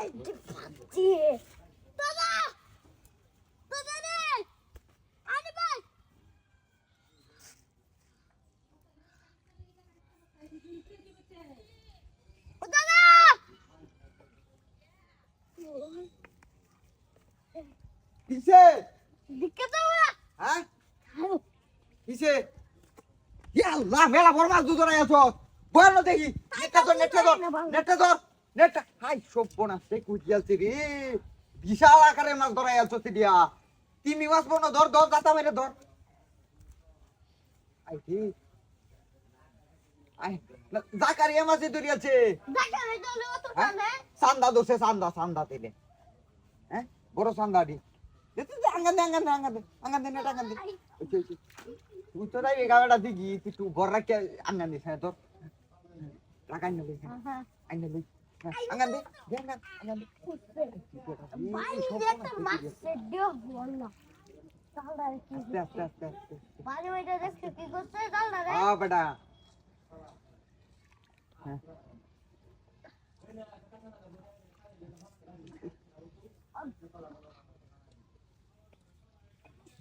পাচ্ছি দাদা দাদা রে আরে ভাই ও দাদা কিসে দিকে দাও না হ্যাঁ কিসে আল্লাহ মেলা বড় মাছ দুধ নাই আছো বল দেখি নেটটা ধর হাই সব না সে কুচিয়ালছি রে বিশাল আকারের মাছ ধরাই আছো দিয়া তিমি মাছ বনো ধর দাতা মেরে ধর আই কি আই জাকারিয়া মাছ ধরি আছে জাকারিয়া দলে অত টানে সান্দা দোসে সান্দা দিলে হ্যাঁ বড় সান্দা দি আঙ্গান দে নেট আঙ্গান দে তুই তো রাই গাড়াটা দিগি তুই ঘর রাখে আঙ্গান দিস হ্যাঁ তোর টাকা আইনা লই আইনা লই আঙ্গান দে আঙ্গান দে ভাই একটা মাছ দিও বলনা তাহলে কি আস্তে ভাই ওইটা দেখতে কি করছে তাহলে রে বেটা হ্যাঁ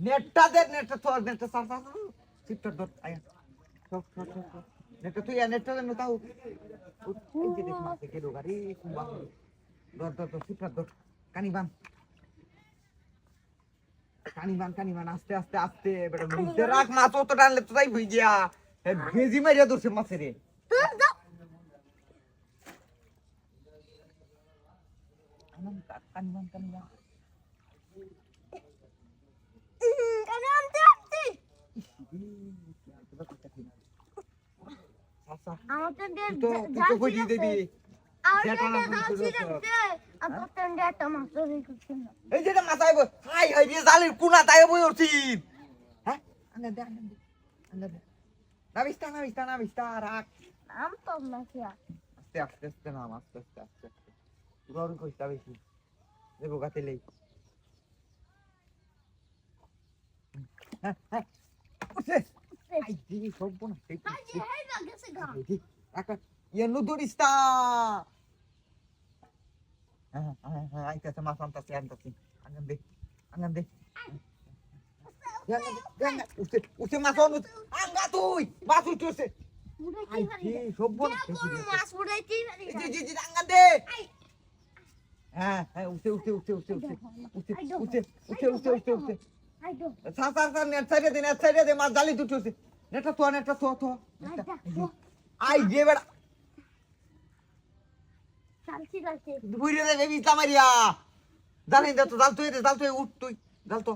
নেটটা সার সিটটা ধর আয়া সব নেটটা তুই নেটটা দেন তাও এই যে দেখ মাছ কে গাড়ি কুম্বা ধর সিটটা ধর কানি বান আস্তে বেটা মুখে রাখ মাছ তো টানলে তো তাই ভই গিয়া ভেজি মারিয়া ধরছে মাছে রে কানি বান আমাকে তুই তো কই দিবি এই যে মাথায় হাই রে জালের কুনা তাই বই উঠছিস হ্যাঁ আঙ্গান দে নাবিস্তা রাখ আস্তে নাম আস্তে রোড কইতা বেশি দেখো গাতে লই আই দি সব না ইয়ে নুদুরিস্তা হ্যাঁ আইতাছে মাছ আনতাছে আঙ্গান দে উঠে মাছ আঙ্গা তুই মাছ উঠছে আই দি সব না আঙ্গান দে হ্যাঁ উঠে নেট সাইডে দে মাছ জালি দুটোছে নেটটা তো আই দে বেড়া বুইরে দে বেবি তামারিয়া জানেন তো জাল তুই উঠ তুই জাল তো